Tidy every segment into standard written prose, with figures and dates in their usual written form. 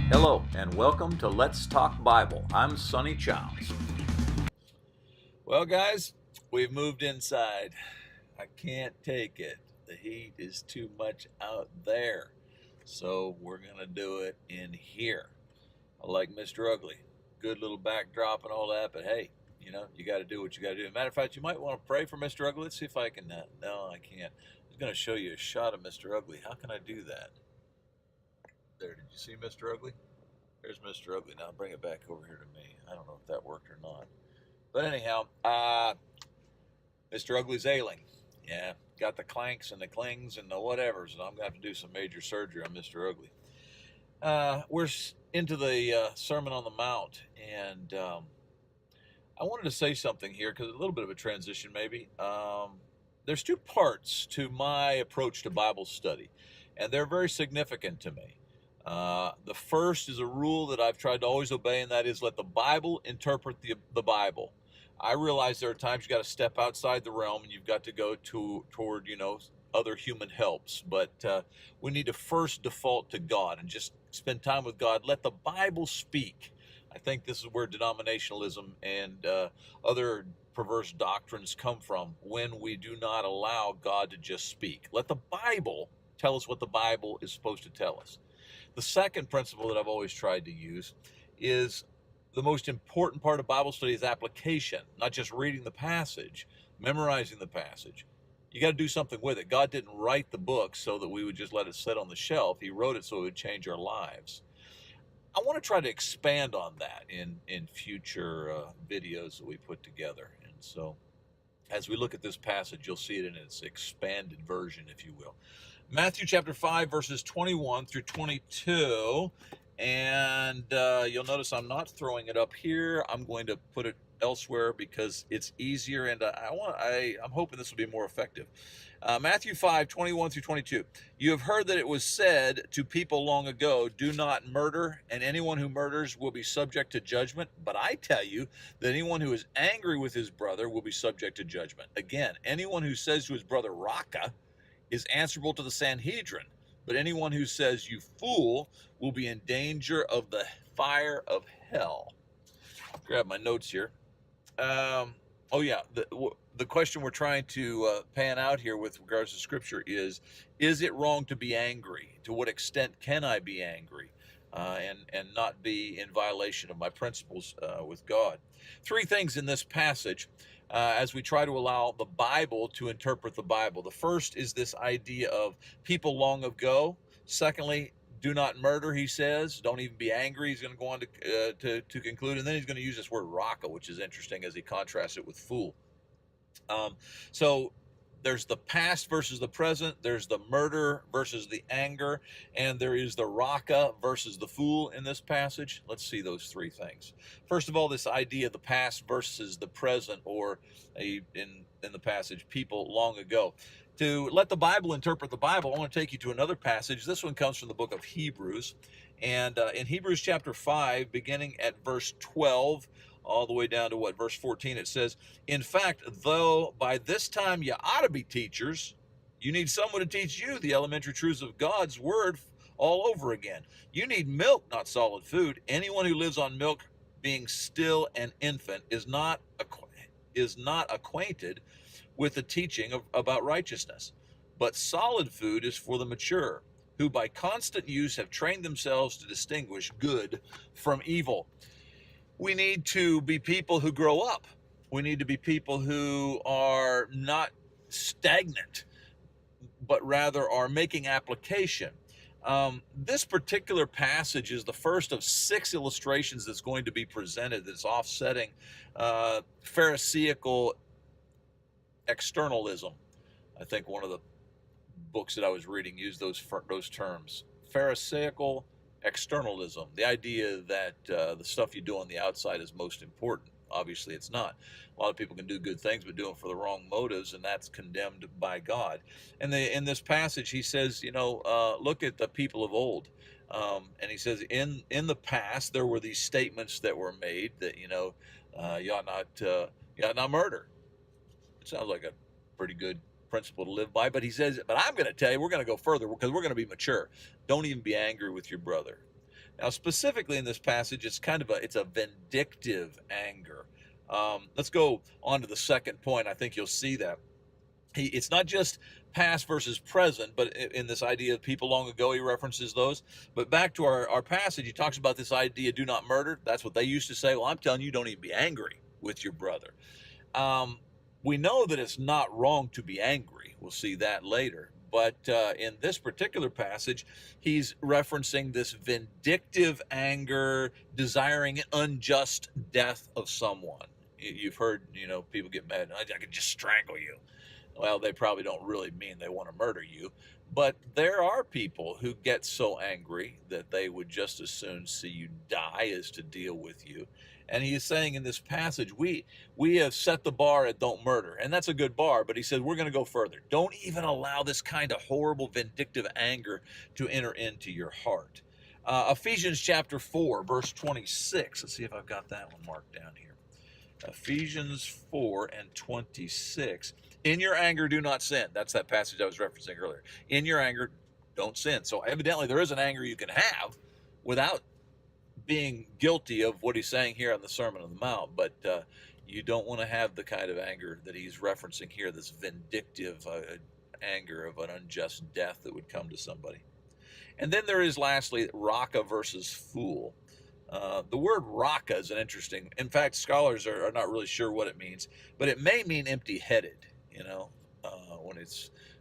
Hello, and welcome to Let's Talk Bible. I'm Sonny Childs. Well, guys, we've moved inside. I can't take it. The heat is too much out there. So we're going to do it in here. I like Mr. Ugly. Good little backdrop and all that, but hey, you got to do what you got to do. Matter of fact, you might want to pray for Mr. Ugly. Let's see if I can. No, I can't. I was going to show you a shot of Mr. Ugly. How can I do that? There, did you see Mr. Ugly? There's Mr. Ugly. Now bring it back over here to me. I don't know if that worked or not. But anyhow, Mr. Ugly's ailing. Yeah, got the clanks and the clings and the whatevers, and I'm going to have to do some major surgery on Mr. Ugly. We're into the Sermon on the Mount, and I wanted to say something here because a little bit of a transition maybe. There's two parts to my approach to Bible study, and they're very significant to me. The first is a rule that I've tried to always obey, and that is let the Bible interpret the Bible. I realize there are times you got to step outside the realm and you've got to go toward other human helps, but we need to first default to God and just spend time with God. Let the Bible speak. I think this is where denominationalism and other perverse doctrines come from, when we do not allow God to just speak. Let the Bible tell us what the Bible is supposed to tell us. The second principle that I've always tried to use is the most important part of Bible study is application, not just reading the passage, memorizing the passage. You got to do something with it. God didn't write the book so that we would just let it sit on the shelf. He wrote it so it would change our lives. I want to try to expand on that in future videos that we put together. And so as we look at this passage, you'll see it in its expanded version, if you will. Matthew chapter 5, verses 21 through 22. And you'll notice I'm not throwing it up here. I'm going to put it elsewhere because it's easier, and I'm hoping this will be more effective. Matthew 5, 21 through 22. You have heard that it was said to people long ago, do not murder, and anyone who murders will be subject to judgment. But I tell you that anyone who is angry with his brother will be subject to judgment. Again, anyone who says to his brother, Raka, is answerable to the Sanhedrin. But anyone who says, you fool, will be in danger of the fire of hell. Grab my notes here. The question we're trying to pan out here with regards to Scripture is it wrong to be angry? To what extent can I be angry and not be in violation of my principles with God? Three things in this passage as we try to allow the Bible to interpret the Bible. The first is this idea of people long ago. Secondly, do not murder, he says. Don't even be angry. He's going to go on to conclude. And then he's going to use this word raka, which is interesting as he contrasts it with fool. So there's the past versus the present. There's the murder versus the anger. And there is the raka versus the fool in this passage. Let's see those three things. First of all, this idea of the past versus the present, or in the passage, people long ago. To let the Bible interpret the Bible, I want to take you to another passage. This one comes from the book of Hebrews. And in Hebrews chapter 5, beginning at verse 12, all the way down to verse 14, it says, in fact, though by this time you ought to be teachers, you need someone to teach you the elementary truths of God's word all over again. You need milk, not solid food. Anyone who lives on milk, being still an infant, is not acquainted with the teaching about righteousness. But solid food is for the mature, who by constant use have trained themselves to distinguish good from evil. We need to be people who grow up. We need to be people who are not stagnant, but rather are making application. This particular passage is the first of 6 illustrations that's going to be presented that's offsetting Pharisaical externalism. I think one of the books that I was reading used those terms. Pharisaical externalism, the idea that the stuff you do on the outside is most important. Obviously it's not. A lot of people can do good things but do them for the wrong motives, and that's condemned by God. And in this passage he says, look at the people of old, and he says in the past there were these statements that were made that you ought not murder. It sounds like a pretty good principle to live by, but he says, but I'm going to tell you, we're going to go further because we're going to be mature. Don't even be angry with your brother. Now, specifically in this passage, it's a vindictive anger. Let's go on to the second point. I think you'll see that it's not just past versus present, but in this idea of people long ago, he references those. But back to our passage, he talks about this idea: do not murder. That's what they used to say. Well, I'm telling you, don't even be angry with your brother. Um, we know that it's not wrong to be angry. We'll see that later. But in this particular passage, he's referencing this vindictive anger, desiring unjust death of someone. You've heard, people get mad. I could just strangle you. Well, they probably don't really mean they want to murder you, but there are people who get so angry that they would just as soon see you die as to deal with you. And he is saying in this passage, we have set the bar at don't murder, and that's a good bar, but he said we're going to go further. Don't even allow this kind of horrible vindictive anger to enter into your heart. Ephesians chapter 4, verse 26. Let's see if I've got that one marked down here. Ephesians 4 and 26. In your anger, do not sin. That's that passage I was referencing earlier. In your anger, don't sin. So evidently there is an anger you can have without being guilty of what he's saying here on the Sermon on the Mount. But you don't want to have the kind of anger that he's referencing here, this vindictive anger of an unjust death that would come to somebody. And then there is lastly, raka versus fool. The word raka is an interesting, in fact, scholars are not really sure what it means, but it may mean empty-headed,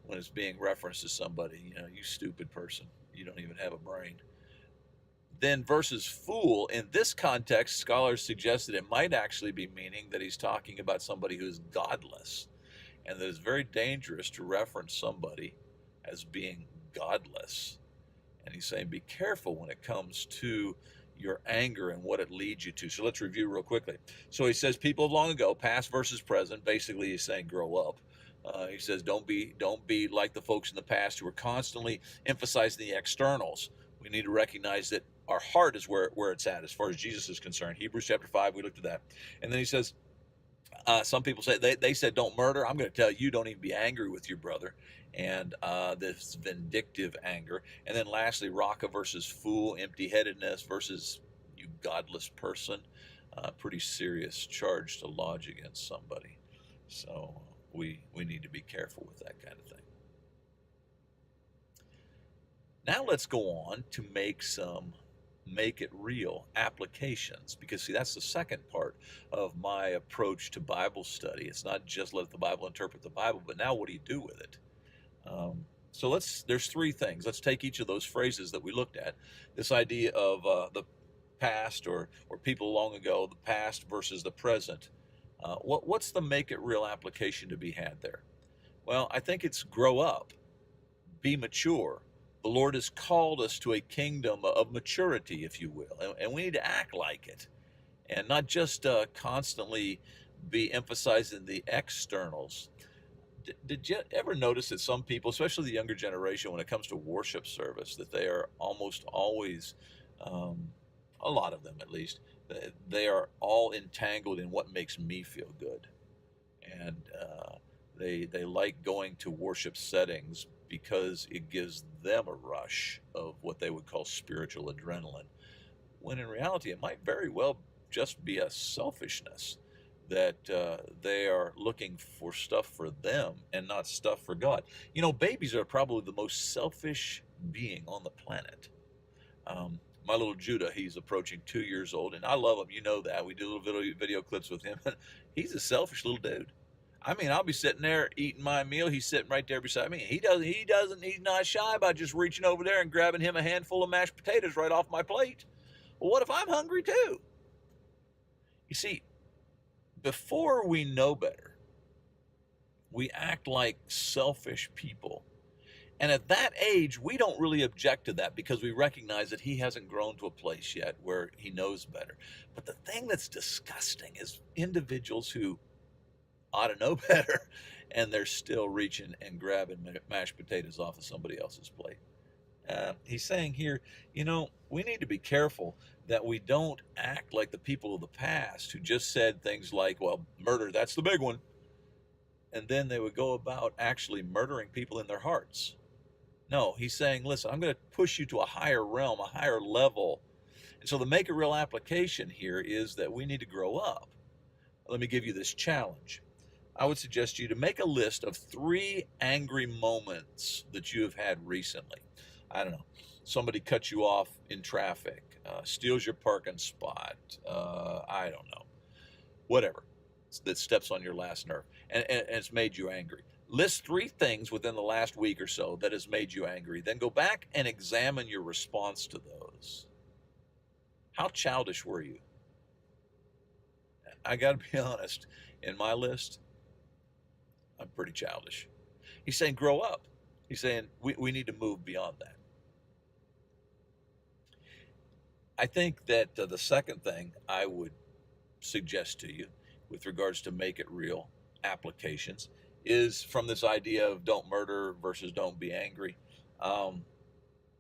when it's being referenced to somebody, you stupid person, you don't even have a brain. Then versus fool, in this context, scholars suggest that it might actually be meaning that he's talking about somebody who is godless, and that it's very dangerous to reference somebody as being godless. And he's saying, be careful when it comes to your anger and what it leads you to. So let's review real quickly. So he says people of long ago, past versus present. Basically, he's saying grow up. He says don't be like the folks in the past who are constantly emphasizing the externals. We need to recognize that our heart is where it's at as far as Jesus is concerned. Hebrews chapter 5, we looked at that. And then he says, some people say they said don't murder. I'm going to tell you, don't even be angry with your brother. And this vindictive anger. And then lastly, raka versus fool, empty-headedness versus you godless person. Pretty serious charge to lodge against somebody. So we need to be careful with that kind of thing. Now let's go on to make it real applications, because see, that's the second part of my approach to Bible study. It's not just let the Bible interpret the Bible, but now what do you do with it? So there's three things. Let's take each of those phrases that we looked at. This idea of the past or people long ago, the past versus the present. What's the make it real application to be had there? Well, I think it's grow up, be mature. The Lord has called us to a kingdom of maturity, if you will, and we need to act like it, and not just constantly be emphasizing the externals. Did you ever notice that some people, especially the younger generation, when it comes to worship service, that they are almost always, a lot of them at least, they are all entangled in what makes me feel good, and they like going to worship settings because it gives them a rush of what they would call spiritual adrenaline, when in reality it might very well just be a selfishness that they are looking for stuff for them and not stuff for God. Babies are probably the most selfish being on the planet. My little Judah, he's approaching 2 years old, and I love him. You know that. We do little video clips with him. He's a selfish little dude. I mean, I'll be sitting there eating my meal. He's sitting right there beside me. He's not shy about just reaching over there and grabbing him a handful of mashed potatoes right off my plate. Well, what if I'm hungry too? You see, before we know better, we act like selfish people. And at that age, we don't really object to that because we recognize that he hasn't grown to a place yet where he knows better. But the thing that's disgusting is individuals who ought to know better, and they're still reaching and grabbing mashed potatoes off of somebody else's plate. He's saying here, we need to be careful that we don't act like the people of the past who just said things like, well, murder, that's the big one. And then they would go about actually murdering people in their hearts. No, he's saying, listen, I'm going to push you to a higher realm, a higher level And so the make it real application here is that we need to grow up. Let me give you this challenge. I would suggest you to make a list of 3 angry moments that you have had recently. I don't know. Somebody cuts you off in traffic, steals your parking spot. I don't know. Whatever that steps on your last nerve, and it's made you angry. List 3 things within the last week or so that has made you angry. Then go back and examine your response to those. How childish were you? I got to be honest. In my list, I'm pretty childish. He's saying, grow up. He's saying, we need to move beyond that. I think that the second thing I would suggest to you with regards to make it real applications is from this idea of don't murder versus don't be angry.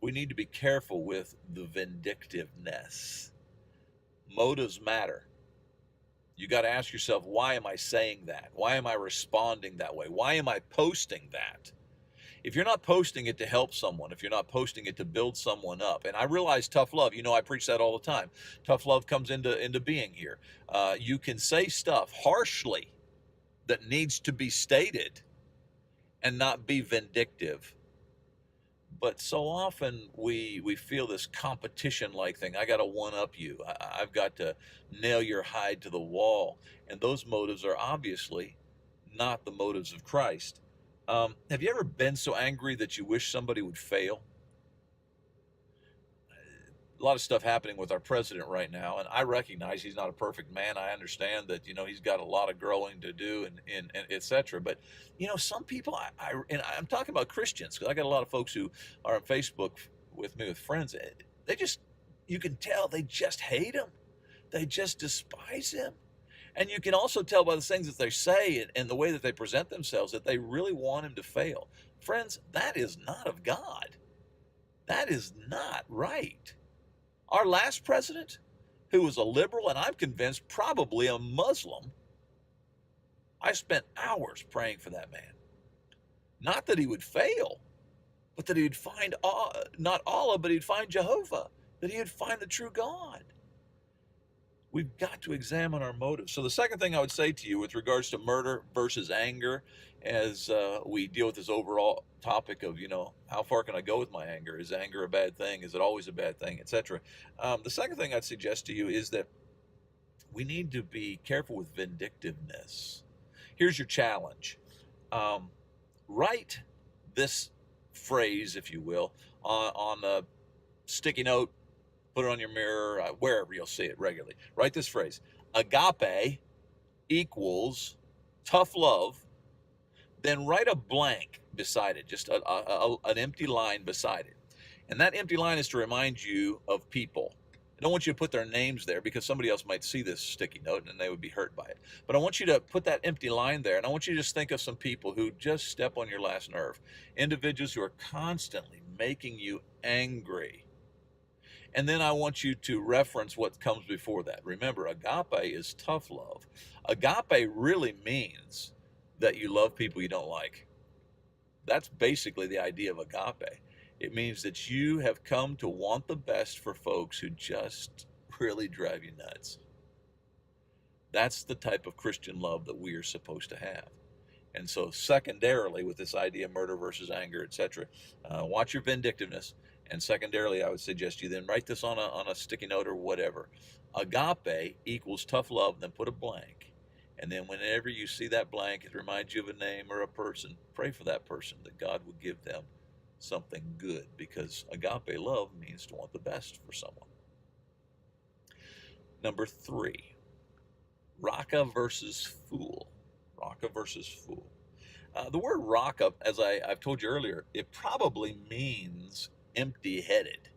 We need to be careful with the vindictiveness. Motives matter. You got to ask yourself, why am I saying that? Why am I responding that way? Why am I posting that? If you're not posting it to help someone, if you're not posting it to build someone up, and I realize tough love, I preach that all the time. Tough love comes into being here. You can say stuff harshly that needs to be stated and not be vindictive. But so often we feel this competition-like thing. I got to one-up you. I've got to nail your hide to the wall. And those motives are obviously not the motives of Christ. Have you ever been so angry that you wish somebody would fail? A lot of stuff happening with our president right now, and I recognize he's not a perfect man. I understand that he's got a lot of growing to do, and etc. But some people, and I'm talking about Christians, because I got a lot of folks who are on Facebook with me with friends. They just, you can tell they just hate him, they just despise him, and you can also tell by the things that they say and the way that they present themselves that they really want him to fail. Friends, that is not of God. That is not right. Our last president, who was a liberal, and I'm convinced probably a Muslim, I spent hours praying for that man. Not that he would fail, but that he would find, not Allah, but he'd find Jehovah, that he would find the true God. We've got to examine our motives. So the second thing I would say to you with regards to murder versus anger, as we deal with this overall topic of, how far can I go with my anger? Is anger a bad thing? Is it always a bad thing, etc.? The second thing I'd suggest to you is that we need to be careful with vindictiveness. Here's your challenge. Write this phrase, if you will, on a sticky note, put it on your mirror, wherever you'll see it regularly. Write this phrase: agape equals tough love. Then write a blank beside it, just an empty line beside it. And that empty line is to remind you of people. I don't want you to put their names there because somebody else might see this sticky note and they would be hurt by it. But I want you to put that empty line there, and I want you to just think of some people who just step on your last nerve. Individuals who are constantly making you angry. And then I want you to reference what comes before that. Remember, agape is tough love. Agape really means that you love people you don't like. That's basically the idea of agape. It means that you have come to want the best for folks who just really drive you nuts. That's the type of Christian love that we are supposed to have. And so secondarily, with this idea of murder versus anger, etc., watch your vindictiveness. And secondarily, I would suggest you then write this on a sticky note or whatever. Agape equals tough love, then put a blank. And then whenever you see that blank, it reminds you of a name or a person, pray for that person that God would give them something good, because agape love means to want the best for someone. Number 3, raka versus fool. Raka versus fool. The word raka, as I've told you earlier, it probably means empty-headed,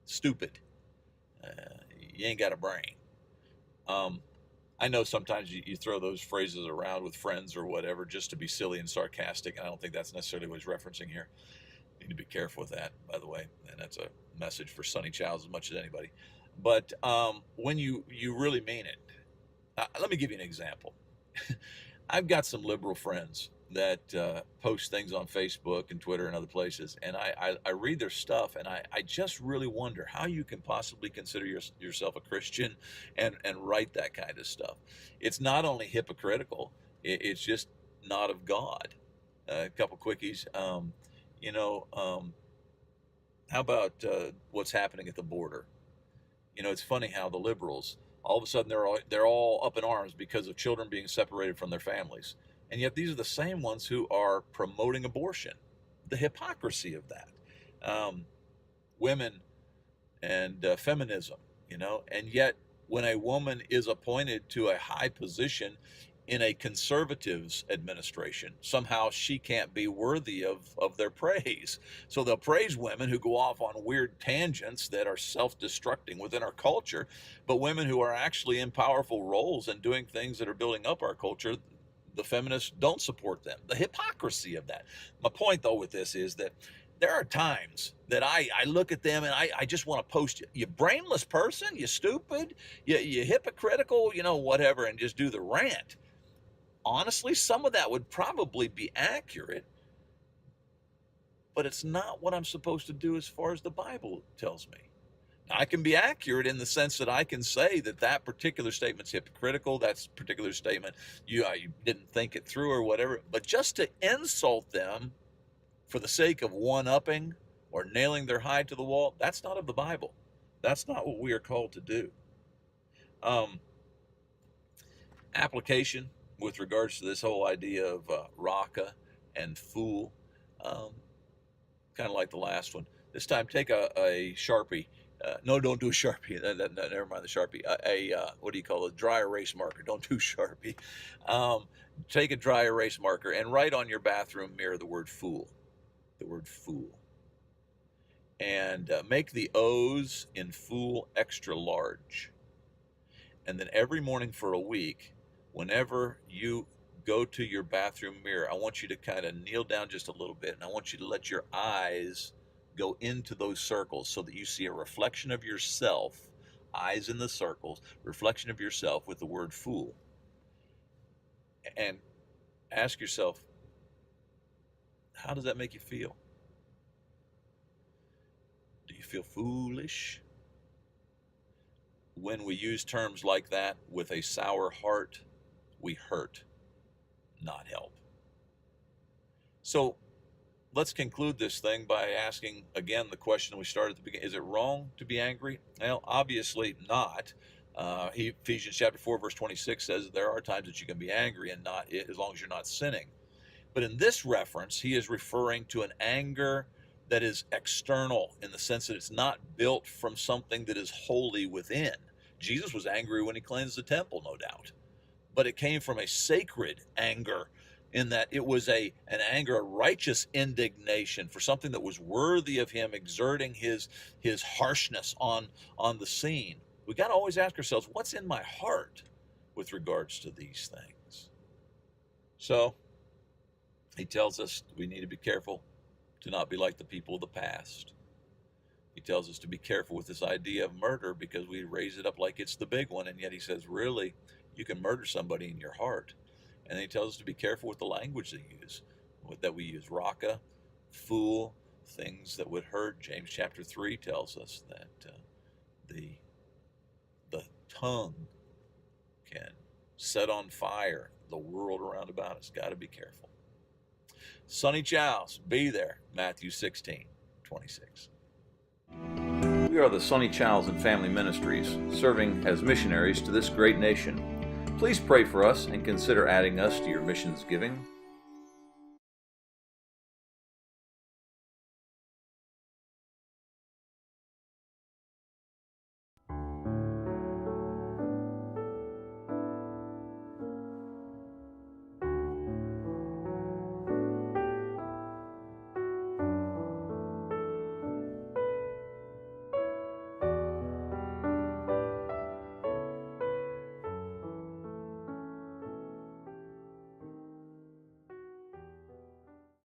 stupid. You ain't got a brain. I know sometimes you throw those phrases around with friends or whatever just to be silly and sarcastic, and I don't think that's necessarily what he's referencing here. You need to be careful with that, by the way, and that's a message for Sonny Childs as much as anybody. But when you really mean it, let me give you an example. I've got some liberal friends that post things on Facebook and Twitter and other places, and I read their stuff, and I just really wonder how you can possibly consider yourself a Christian and write that kind of stuff. It's not only hypocritical, it's just not of God. A couple quickies. You know, how about what's happening at the border? You know, it's funny how the liberals, all of a sudden, they're all up in arms because of children being separated from their families. And yet these are the same ones who are promoting abortion. The hypocrisy of that. Women and feminism, you know, and yet when a woman is appointed to a high position in a conservatives administration, somehow she can't be worthy of their praise. So they'll praise women who go off on weird tangents that are self-destructing within our culture, but women who are actually in powerful roles and doing things that are building up our culture, the feminists don't support them. The hypocrisy of that. My point, though, with this is that there are times that I look at them and I just want to post, you brainless person, you stupid, you hypocritical, you know, whatever, and just do the rant. Honestly, some of that would probably be accurate, but it's not what I'm supposed to do as far as the Bible tells me. I can be accurate in the sense that I can say that that particular statement's hypocritical, that particular statement, you didn't think it through or whatever, but just to insult them for the sake of one-upping or nailing their hide to the wall, that's not of the Bible. That's not what we are called to do. Application with regards to this whole idea of raka and fool, kind of like the last one. This time, take a Sharpie. No, don't do a Sharpie. Never mind the Sharpie. What do you call it? Dry erase marker. Don't do Sharpie. Take a dry erase marker and write on your bathroom mirror the word fool. The word fool. And make the O's in fool extra large. And then every morning for a week, whenever you go to your bathroom mirror, I want you to kind of kneel down just a little bit, and I want you to let your eyes go into those circles so that you see a reflection of yourself, eyes in the circles, reflection of yourself with the word fool. And ask yourself, how does that make you feel? Do you feel foolish? When we use terms like that with a sour heart, we hurt, not help. So let's conclude this thing by asking again the question we started at the beginning. Is it wrong to be angry? Well, obviously not. Ephesians chapter 4, verse 26 says that there are times that you can be angry and not, as long as you're not sinning. But in this reference, he is referring to an anger that is external, in the sense that it's not built from something that is holy within. Jesus was angry when he cleansed the temple, no doubt. But it came from a sacred anger, in that it was an anger, a righteous indignation for something that was worthy of him exerting his harshness on the scene. We got to always ask ourselves, what's in my heart with regards to these things? So he tells us we need to be careful to not be like the people of the past. He tells us to be careful with this idea of murder because we raise it up like it's the big one, and yet he says, really, you can murder somebody in your heart. And then he tells us to be careful with the language that we use. Raka, fool, things that would hurt. James chapter 3 tells us that the tongue can set on fire the world around about us. Got to be careful. Sonny Childs, be there. Matthew 16:26. We are the Sonny Childs and Family Ministries, serving as missionaries to this great nation. Please pray for us and consider adding us to your missions giving.